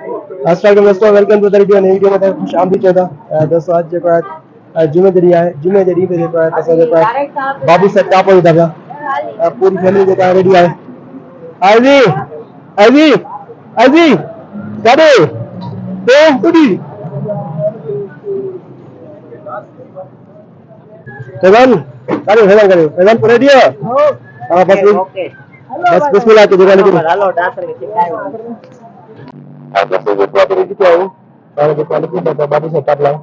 अस्सलाम दोस्तों, welcome to the video. नई वीडियो में खुश आमदीद चौदह दोस्तों। आज जो है जुमेदरी है, जुमेदरी पे जो है तसो जो है बाबू से टाप हो जाता पूरी फैमिली जो है रेडी है। आजी आजी आजी गाड़ी तो पूरी फैजान गाड़ी फैजान करे फैजान पूरे रेडी है। हां बस बस बिस्मिल्लाह की दुकान के हेलो डांसर के सिखाए अब बस जो है रेडी क्या हो और जो क्वालिटी बाबू से टाप लाओ।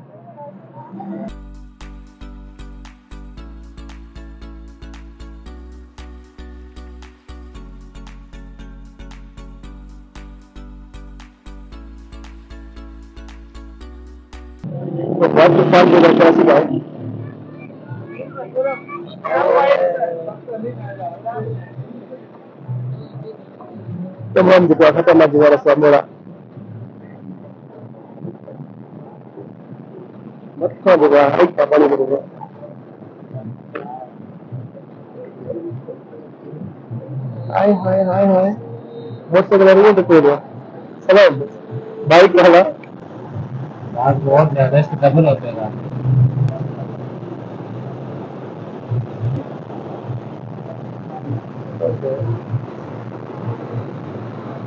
तो बहुत तूफान जो है कैसी है तमाम जो खतरनाक जो है मेरा मत जो है एक पानी करूंगा। हाय हाय हाय हाय बहुत से लग रही है तो कोई सब बाइक वाला आज बहुत ज्यादा इसके डबल होते हैं।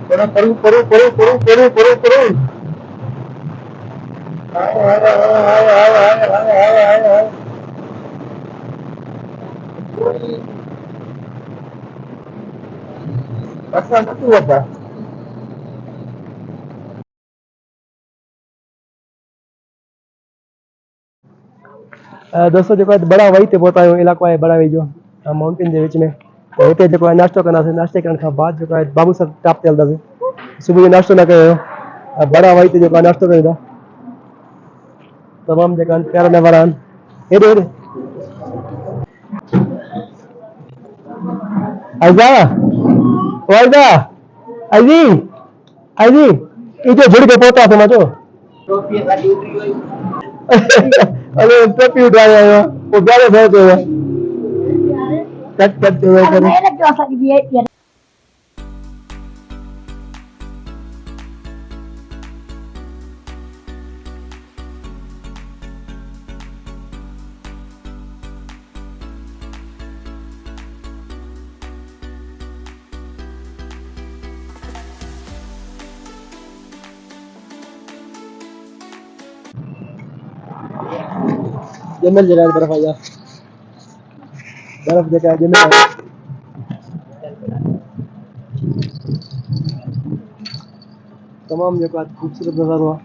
थोड़ा परू परू परू परू परू परू परू हाय हाय हाय हाय हाय हाय हाय हाय ऐसा नहीं होता। दोस्तों जो बड़ा वही थे बहुत आयो इलाको है बड़ा वही जो माउंटेन के बीच में होते जो नाश्तो करना से नाश्ते करने के बाद जो बाबू सब टाप चलता से सुबह नाश्तो ना कयो बड़ा वही थे जो नाश्तो करेगा तमाम जगह प्यारा न वरान हेडे हेडे आजा वाइदा आजी आजी ये जो झुड़ के पोता था मजो अरे टोपी उठाया वो गाने बहुत है कट कट हुए करे जमल जरा बर्फ आया बर्फ जगह जमल तमाम जगह खूबसूरत नजर हुआ।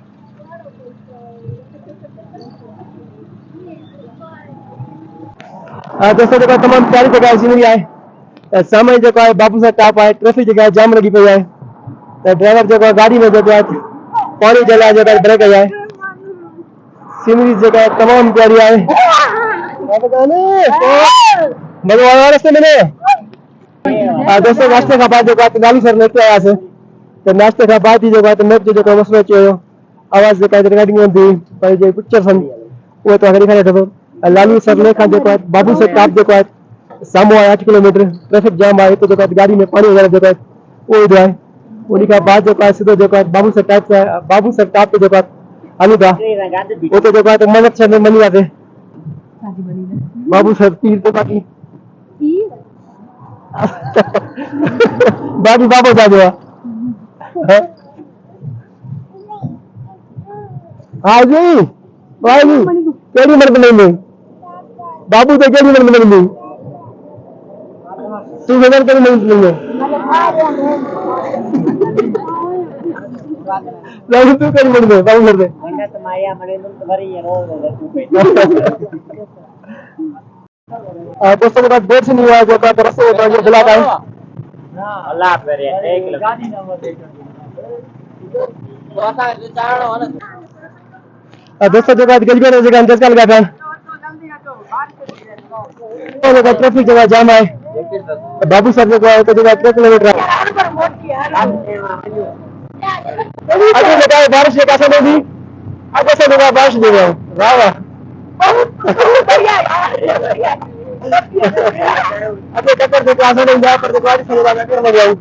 दोस्तों जगह तमाम प्यारी जगह जिंदगी आए सामने जो है बाबू साहब टाप आए ट्रैफिक जगह जाम लगी पई है ड्राइवर जो गाड़ी में जो है पानी जला जो है ब्रेक आए सीनरी जगह तमाम प्यारी आए मगवाड़ा रास्ते में दोस्तों नाश्ते का बाद जो है नाली सर लेके आया से तो नाश्ते का बाद ही जो है मैच जो है मसलो चयो आवाज जो है रिकॉर्डिंग में दी पर जो पिक्चर सन वो तो हरी खड़े थे लालू सर लेखा जो है बाबू से टाप जो है सामो 8 किलोमीटर ट्रैफिक जाम आए तो जो है गाड़ी में पानी वगैरह जो है वो जो है उन्हीं का बाद जो है सीधे जो है बाबू से टाप जो है अलूदा वो तो जो है तो मनत से मनी आते बाबू सर पीर तो बाकी बाबू बाबू जा गया हाँ जी भाई जी केड़ी मर्द नहीं बाबू तो केड़ी मर्द नहीं तू नजर कर नहीं बाबू तू केड़ी मर्द बाबू मर्द मंडा तो माया मरे तो भरी है दोस्तों के बाद देर से नहीं हुआ जो का तरफ से होता है बुला का अल्लाह करे एक गाड़ी नंबर दोस्तों जो बात गजबे जगह अंदाज कर लगा था तो जगह ट्रैफिक जगह जाम है बाबू साहब जो है तो जगह 3 किलोमीटर अभी बताओ बारिश के कैसे होगी अब कैसे होगा बारिश दे रहा हूं वाह वाह अबे टक्कर से क्लास में जा पर बारिश हो रहा है फिर मैं जाऊं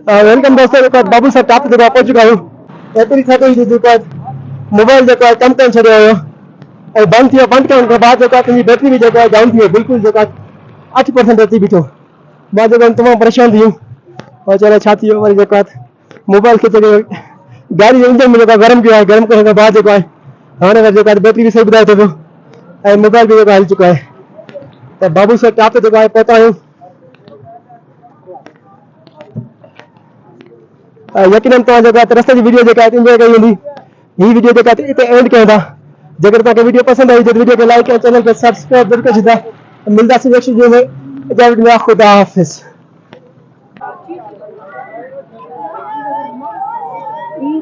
वेलकम दोस्तों जेको बाबू साहब टॉप ते पहुंच चुका हूं एतिरी थकई थी जेको मोबाइल जेको कम करे छॾियो हुयो ऐं बंदि थियो बंदि करण खां बाद जेको तुंहिंजी बैटरी बि जेको डाउन थी वियो बिल्कुलु जेको 8% अची बीठो मां जेको तमामु परेशान थी वियुमि और चलो छा थी वियो वरी जेको मोबाइल खे जेको गाड़ी जो इंजन में जेको गरम कयो आहे गरम करण खां बाद जेको आहे हाणे वरी जेको बैटरी बि सही ॿुधाए थो पियो ऐं मोबाइल बि जेको हली चुको आहे त बाबू साहब टॉप ते जेको आहे पहुता आहियूं यकीनन तव्हां जेको रस्ते जी वीडियो जेका आहे इंजॉय कई हूंदी ही वीडियो जेका हिते एंड कयूं था जेकर तव्हांखे वीडियो पसंद आई तो वीडियो खे लाइक ऐं चैनल खे सब्सक्राइब जरूर करे छॾियो मिलंदासीं नेक्स्ट वीडियो में इजाज़त ॾियो ख़ुदा हाफ़िज़।